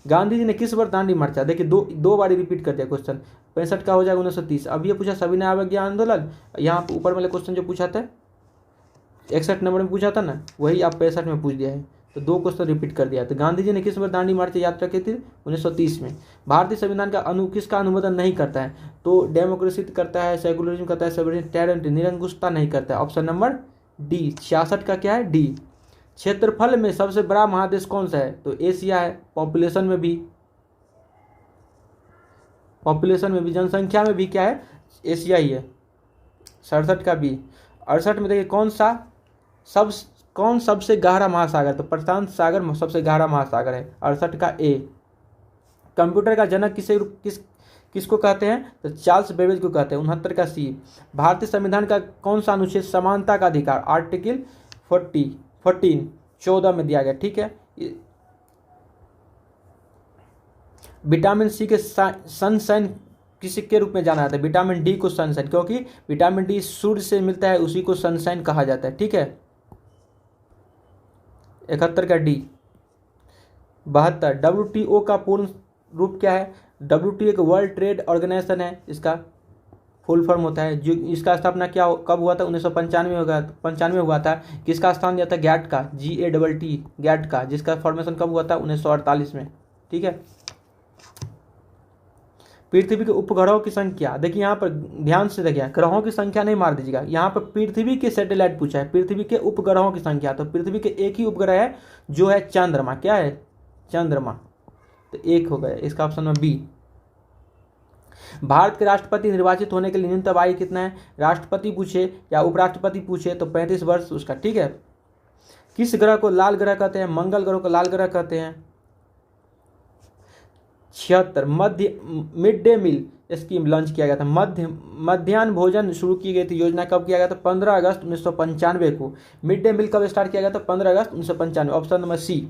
गांधी जी ने किस वर्ष दांडी मार्च? देखिए, दो बार रिपीट कर दिया क्वेश्चन। 65 का हो जाएगा 1930। अब ये पूछा सविनय अवज्ञा आंदोलन, यहाँ ऊपर वाले क्वेश्चन जो पूछा था 61 नंबर में पूछा था ना, वही आप 65 में पूछ दिया है। तो दो क्वेश्चन रिपीट कर दिया। तो गांधी जी ने किस वर्ष दांडी मार्च यात्रा की थी? 1930 में। भारतीय संविधान का किसका अनुमोदन नहीं करता है? तो डेमोक्रेसी करता है, सेकुलरिज्म करता है, सेवरेनिटी, निरंकुशता नहीं करता है। ऑप्शन नंबर डी 66 का क्या है? डी। क्षेत्रफल में सबसे बड़ा महादेश कौन सा है? तो एशिया है। पॉपुलेशन में भी जनसंख्या में भी क्या है? एशिया ही है। 67 का बी। 68 में देखिए कौन सबसे गहरा महासागर? तो प्रशांत सागर सबसे गहरा महासागर है। 68 का ए। कंप्यूटर का जनक किसको कहते हैं? तो चार्ल्स बेबेज को कहते हैं। 69 का सी। भारतीय संविधान का कौन सा अनुच्छेद समानता का अधिकार? आर्टिकल 14 में दिया गया। ठीक है। विटामिन सी के सनशाइन किसके रूप में जाना जाता है? विटामिन डी को सनशाइन, क्योंकि विटामिन डी सूर्य से मिलता है, उसी को सनशाइन कहा जाता है। ठीक है। 71 का डी। 72 WTO का पूर्ण रूप क्या है? WTO एक वर्ल्ड ट्रेड ऑर्गेनाइजेशन है, इसका फुल फॉर्म होता है। जो इसका स्थापना कब हुआ था? 1995 हुआ था। किसका स्थान दिया था? गैट का, GATT गैट का, जिसका फॉर्मेशन कब हुआ था? 1948 में। ठीक है। पृथ्वी के उपग्रहों की संख्या, देखिए यहाँ पर ध्यान से देखिए, ग्रहों की संख्या नहीं मार दीजिएगा। यहाँ पर पृथ्वी के सैटेलाइट पूछा है, पृथ्वी के उपग्रहों की संख्या। तो पृथ्वी के एक ही उपग्रह है जो है चंद्रमा। क्या है? चंद्रमा। तो एक हो गया, इसका ऑप्शन नंबर बी। भारत के राष्ट्रपति निर्वाचित होने के लिए न्यूनतम आयु कितना है? राष्ट्रपति पूछे या उपराष्ट्रपति पूछे तो 35 वर्ष उसका। ठीक है। किस ग्रह को लाल ग्रह कहते हैं? मंगल ग्रह को लाल ग्रह कहते हैं। 76 mid day meal scheme launch किया गया था। मध्याह्न भोजन शुरू की गई थी योजना कब किया गया था? 15 अगस्त 1995 को। मिड डे मील कब स्टार्ट किया गया था? 15 अगस्त 1995। ऑप्शन नंबर सी।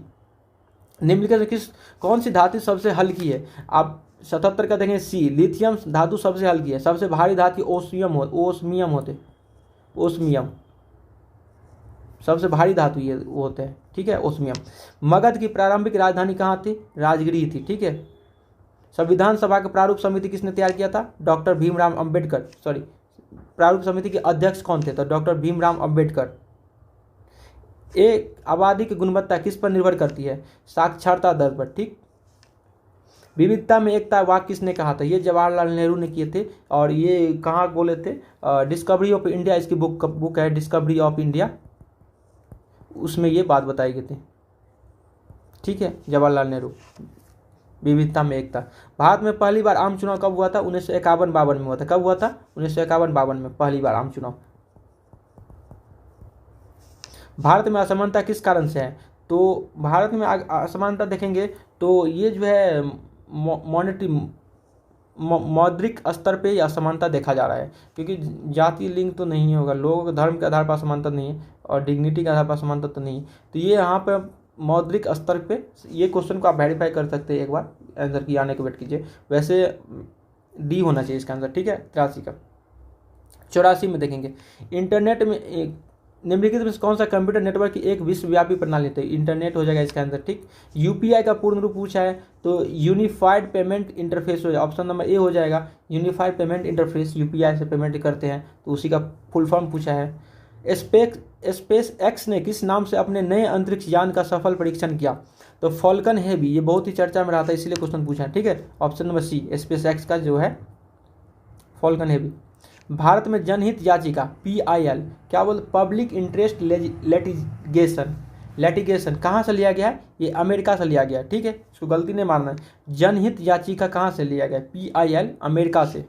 निम्नलिखित में कौन सी धातु सबसे हल्की है? आप 77 का देखें सी। लिथियम धातु सबसे हल्की है। सबसे भारी धातु ओस्मियम सबसे भारी धातु ये वो होते हैं। ठीक है, ओस्मियम। मगध की प्रारंभिक राजधानी कहाँ थी? राजगीर थी। ठीक है। संविधान सभा का प्रारूप समिति किसने तैयार किया था? डॉक्टर भीमराव अंबेडकर। प्रारूप समिति के अध्यक्ष कौन थे? तो डॉक्टर भीमराव अंबेडकर। एक आबादी की गुणवत्ता किस पर निर्भर करती है? साक्षरता दर पर। ठीक। विविधता में एकता वाक्य किसने कहा था? ये जवाहरलाल नेहरू ने किए थे। और ये कहाँ बोले थे? डिस्कवरी ऑफ इंडिया इसकी बुक है, डिस्कवरी ऑफ इंडिया, उसमें ये बात बताई गई थी। ठीक है, जवाहरलाल नेहरू। विविधता में एकता। भारत में पहली बार आम चुनाव कब हुआ था? 1951-52 में हुआ था। कब हुआ था? 1951-52 में पहली बार आम चुनाव। भारत में असमानता किस कारण से है? तो भारत में असमानता देखेंगे तो ये जो है मौद्रिक स्तर पे ये असमानता देखा जा रहा है, क्योंकि जाति लिंग तो नहीं होगा, लोगों के धर्म के आधार पर असमानता नहीं है और डिग्निटी के आधार पर असमानता तो नहीं है। तो ये यहाँ पर मौद्रिक स्तर पे, ये क्वेश्चन को आप वेरीफाई कर सकते हैं, एक बार आंसर की आने को वेट कीजिए। वैसे डी होना चाहिए इसका आंसर। ठीक है। 83 का। 84 में देखेंगे इंटरनेट में निम्नलिखित में कौन सा कंप्यूटर नेटवर्क की एक विश्वव्यापी प्रणाली थी? इंटरनेट हो जाएगा इसका आंसर। ठीक। यूपीआई का पूर्ण रूप पूछा है तो यूनिफाइड पेमेंट इंटरफेस हो जाएगा। ऑप्शन नंबर ए हो जाएगा। यूनिफाइड पेमेंट इंटरफेस, यूपीआई से पेमेंट करते हैं तो उसी का फुल फॉर्म पूछा है। स्पेस एक्स ने किस नाम से अपने नए अंतरिक्ष यान का सफल परीक्षण किया? तो फॉल्कन हेवी, ये बहुत ही चर्चा में रहा था इसीलिए क्वेश्चन पूछा है। ठीक है। Option number C space X का जो है फॉल्कन हेवी। भारत में जनहित याचिका PIL क्या बोल पब्लिक इंटरेस्ट लेटिगेशन कहाँ से लिया गया है? ये अमेरिका से लिया गया है, ठीक है, इसको गलती नहीं मारना है। जनहित याचिका कहाँ से लिया गया? PIL अमेरिका से।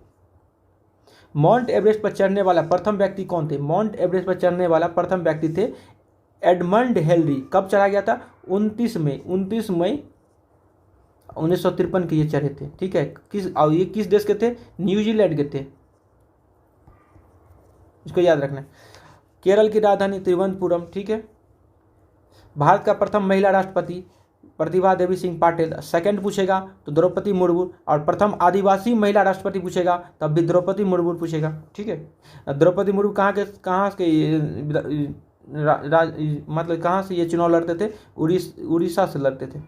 माउंट एवरेस्ट पर चढ़ने वाला प्रथम व्यक्ति कौन थे? माउंट एवरेस्ट पर चढ़ने वाला प्रथम व्यक्ति थे एडमंड हेनरी। कब चढ़ा गया था? 29 मई 1953 के ये चढ़े थे, ठीक है। ये किस देश के थे? न्यूजीलैंड के थे, इसको याद रखना है। केरल की राजधानी तिरुवनंतपुरम, ठीक है। भारत का प्रथम महिला राष्ट्रपति प्रतिभा देवी सिंह पाटिल। सेकंड पूछेगा तो द्रौपदी मुर्मू, और प्रथम आदिवासी महिला राष्ट्रपति पूछेगा तब भी द्रौपदी मुर्मू पूछेगा, ठीक है। द्रौपदी मुर्मू कहाँ के मतलब कहाँ से ये चुनाव लड़ते थे? उड़ीसा से लड़ते थे।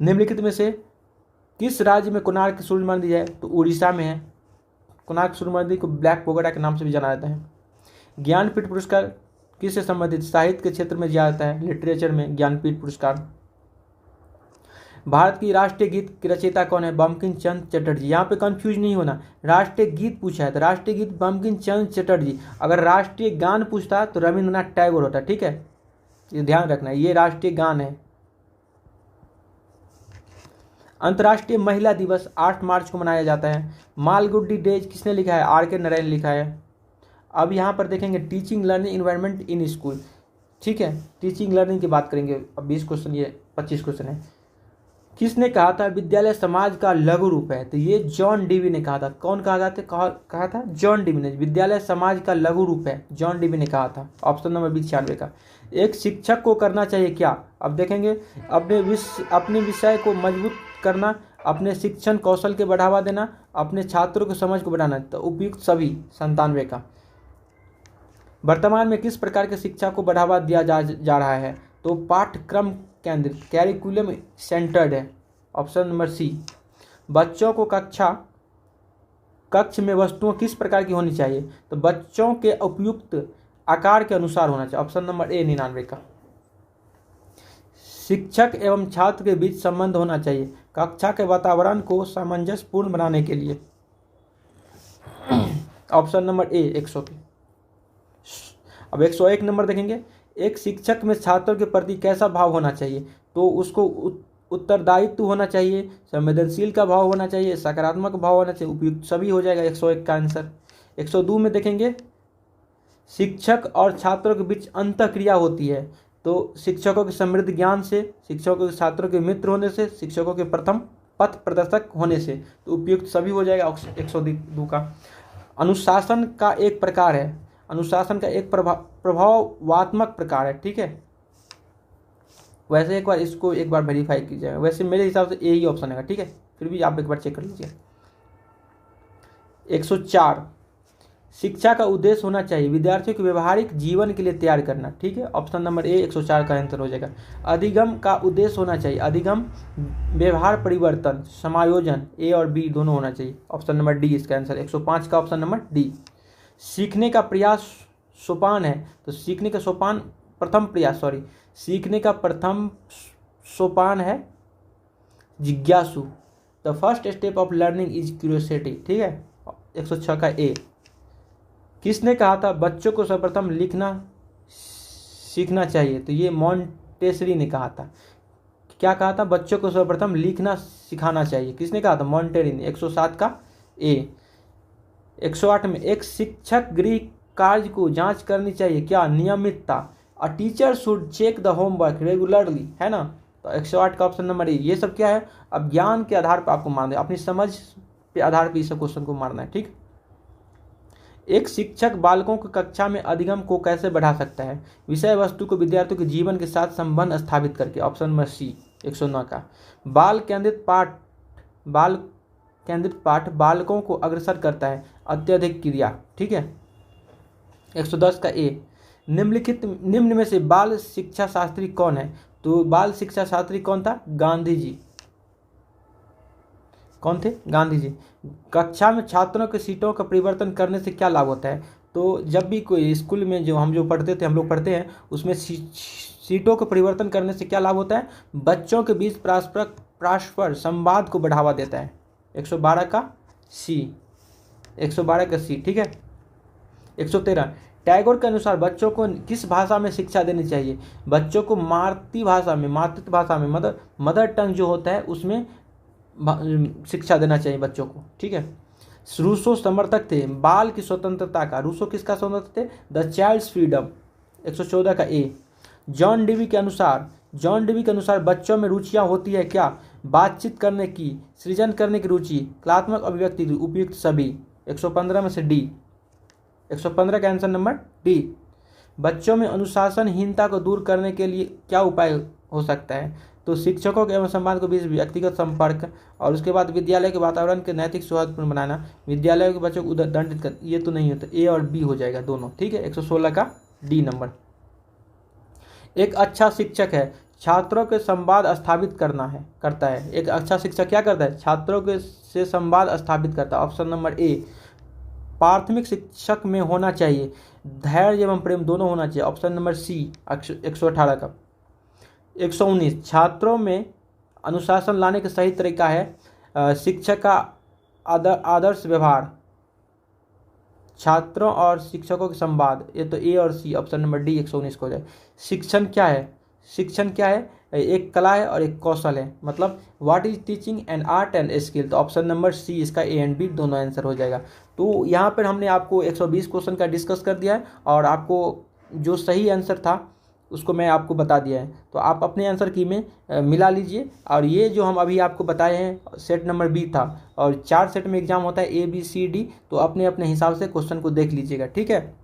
निम्नलिखित में से किस राज्य में कोणार्क सूर्य मंदिर है? तो उड़ीसा में है। कोणार्क सूर्य मंदिर को ब्लैक पैगोडा के नाम से भी जाना जाता है। ज्ञानपीठ पुरस्कार किससे संबंधित? साहित्य के क्षेत्र में दिया जाता है, लिटरेचर में ज्ञानपीठ पुरस्कार। भारत की राष्ट्रीय गीत की रचयिता कौन है? बंकिम चंद्र चटर्जी। यहाँ पे कंफ्यूज नहीं होना, राष्ट्रीय गीत पूछा है तो राष्ट्रीय गीत बंकिम चंद्र चटर्जी। अगर राष्ट्रीय गान पूछता तो रविंद्रनाथ टैगोर होता, ठीक है, ये ध्यान रखना है, ये राष्ट्रीय गान है। अंतर्राष्ट्रीय महिला दिवस 8 मार्च को मनाया जाता है। मालगुडी डेज किसने लिखा है? RK नारायण ने लिखा है। अब यहाँ पर देखेंगे teaching learning environment in school, ठीक है, टीचिंग लर्निंग की बात करेंगे। अब 20 क्वेश्चन, ये 25 क्वेश्चन है। किसने कहा था विद्यालय समाज का लघु रूप है? तो ये जॉन डीवी ने कहा था। कौन कहा था? जॉन डीवी ने। विद्यालय समाज का लघु रूप है, जॉन डीवी ने कहा था। ऑप्शन नंबर 96 का। एक शिक्षक को करना चाहिए क्या? अब देखेंगे अपने विषय को मजबूत करना, अपने शिक्षण कौशल के बढ़ावा देना, अपने छात्रों की समझ को बढ़ाना। तो उपयुक्त सभी 97 का। वर्तमान में किस प्रकार की शिक्षा को बढ़ावा दिया जा रहा है? तो पाठ्यक्रम केंद्रित, कैरिकुलम सेंटर्ड है। Option number C। बच्चों को कक्ष में वस्तुएं किस प्रकार की होनी चाहिए? तो बच्चों के उपयुक्त आकार के अनुसार होना चाहिए। ऑप्शन नंबर A 99 का। शिक्षक एवं छात्र के बीच संबंध होना चाहिए कक्षा के वातावरण को सामंजस्यपूर्ण बनाने के लिए। ऑप्शन नंबर A 100 की। अब 101 नंबर देखेंगे, एक शिक्षक में छात्रों के प्रति कैसा भाव होना चाहिए? तो उसको उत्तरदायित्व होना चाहिए, संवेदनशील का भाव होना चाहिए, सकारात्मक भाव होना चाहिए, उपयुक्त सभी हो जाएगा 101 का आंसर। 102 में देखेंगे, शिक्षक और छात्रों के बीच अंतःक्रिया होती है। तो शिक्षकों के समृद्ध ज्ञान से, शिक्षकों के छात्रों के मित्र होने से, शिक्षकों के प्रथम पथ प्रदर्शक होने से। तो उपयुक्त सभी हो जाएगा 102 का। अनुशासन का एक प्रकार है, अनुशासन का एक प्रभावात्मक प्रकार है, ठीक है। वैसे एक बार इसको वेरीफाई कीजिएगा, वैसे मेरे हिसाब से यही ऑप्शन है, ठीक है, फिर भी आप एक बार चेक कर लीजिए। 104 शिक्षा का उद्देश्य होना चाहिए विद्यार्थियों के व्यवहारिक जीवन के लिए तैयार करना, ठीक है। ऑप्शन नंबर A 104 का आंसर हो जाएगा। अधिगम का उद्देश्य होना चाहिए, अधिगम व्यवहार परिवर्तन समायोजन, A और B दोनों होना चाहिए। ऑप्शन नंबर D इसका आंसर। 105 का ऑप्शन नंबर D। सीखने का प्रयास सोपान है, तो सीखने का प्रथम सोपान है जिज्ञासु। The first step of learning is curiosity, ठीक है। 106 का A। किसने कहा था बच्चों को सर्वप्रथम लिखना सीखना चाहिए? तो ये मॉन्टेसरी ने कहा था। क्या कहा था? बच्चों को सर्वप्रथम लिखना सिखाना चाहिए। किसने कहा था? मॉन्टेसरी ने। 107 का A। 108 में, एक शिक्षक गृह कार्य को जांच करनी चाहिए क्या? नियमितता। A teacher should check the homework regularly, है ना। तो 108 का ऑप्शन नंबर A। ये सब क्या है? अब ज्ञान के आधार पर आपको मारना है, अपनी समझ के आधार पर इस क्वेश्चन को मारना है, ठीक। एक शिक्षक बालकों को कक्षा में अधिगम को कैसे बढ़ा सकता है? विषय वस्तु को विद्यार्थियों के जीवन के साथ संबंध स्थापित करके। ऑप्शन नंबर C 109 का। बाल केंद्रित पाठ बालकों को अग्रसर करता है, अत्यधिक क्रिया, ठीक है। 110 का A। निम्न में से बाल शिक्षा शास्त्री कौन है? तो बाल शिक्षा शास्त्री कौन था? गांधी जी। कौन थे? गांधी जी। कक्षा में छात्रों के सीटों का परिवर्तन करने से क्या लाभ होता है? तो जब भी कोई स्कूल में हम लोग पढ़ते हैं उसमें सीटों को परिवर्तन करने से क्या लाभ होता है? बच्चों के बीच परस्पर संवाद को बढ़ावा देता है। 112 का सी, 112 का सी, ठीक है। 113, टैगोर के अनुसार बच्चों को किस भाषा में शिक्षा देनी चाहिए? बच्चों को मातृभाषा में मदर टंग जो होता है उसमें शिक्षा देना चाहिए बच्चों को, ठीक है। रूसो समर्थक थे बाल की स्वतंत्रता का। रूसो किसका समर्थक थे? द चाइल्ड्स फ्रीडम, 114 का ए। जॉन डीवी के अनुसार बच्चों में रुचियां होती है क्या? बातचीत करने की, सृजन करने की रुचि, कलात्मक अभिव्यक्ति की, उपयुक्त सभी, 115 में से डी। 115 का आंसर नंबर डी। बच्चों में अनुशासनहीनता को दूर करने के लिए क्या उपाय हो सकता है? तो शिक्षकों के एवं संवाद के बीच व्यक्तिगत संपर्क, और उसके बाद विद्यालय के वातावरण के नैतिक सौहार्दपूर्ण बनाना, विद्यालय के बच्चों को दंडित कर, ये तो नहीं होता, ए और बी हो जाएगा दोनों, ठीक है। 116 का डी नंबर। एक अच्छा शिक्षक है छात्रों के संवाद स्थापित करता है। एक अच्छा शिक्षक क्या करता है? छात्रों के से संवाद स्थापित करता है। ऑप्शन नंबर ए। प्राथमिक शिक्षक में होना चाहिए धैर्य एवं प्रेम दोनों होना चाहिए। ऑप्शन नंबर सी, 118 का। 119, छात्रों में अनुशासन लाने का सही तरीका है शिक्षक का आदर्श व्यवहार, छात्रों और शिक्षकों के संवाद, ये तो ए और सी, ऑप्शन नंबर डी 119 को हो जाए। शिक्षण क्या है? एक कला है और एक कौशल है, मतलब what is teaching and art and skill, तो ऑप्शन नंबर सी इसका ए एंड बी दोनों आंसर हो जाएगा। तो यहाँ पर हमने आपको 120 क्वेश्चन का डिस्कस कर दिया है और आपको जो सही आंसर था उसको मैं आपको बता दिया है, तो आप अपने आंसर की में मिला लीजिए। और ये जो हम अभी आपको बताए हैं सेट नंबर बी था, और 4 सेट में एग्जाम होता है ABCD, तो अपने अपने हिसाब से क्वेश्चन को देख लीजिएगा, ठीक है।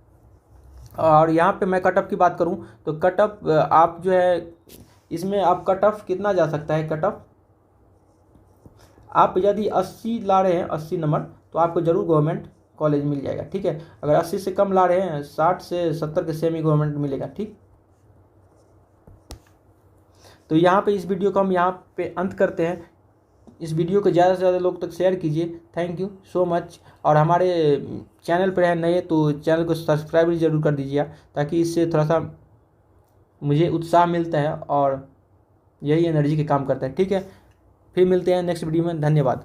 और यहाँ पे मैं कट ऑफ की बात करूँ तो कट ऑफ आप जो है इसमें आप कट ऑफ कितना जा सकता है? कट ऑफ आप यदि 80 ला रहे हैं, 80 नंबर, तो आपको जरूर गवर्नमेंट कॉलेज मिल जाएगा, ठीक है। अगर 80 से कम ला रहे हैं, 60 से 70 के सेमी गवर्नमेंट मिलेगा, ठीक। तो यहाँ पे इस वीडियो को हम यहाँ पे अंत करते हैं। इस वीडियो को ज़्यादा से ज़्यादा लोग तक शेयर कीजिए। Thank you so much. और हमारे चैनल पर है नए तो चैनल को सब्सक्राइब भी जरूर कर दीजिए, ताकि इससे थोड़ा सा मुझे उत्साह मिलता है और यही एनर्जी के काम करता है, ठीक है। फिर मिलते हैं नेक्स्ट वीडियो में। धन्यवाद।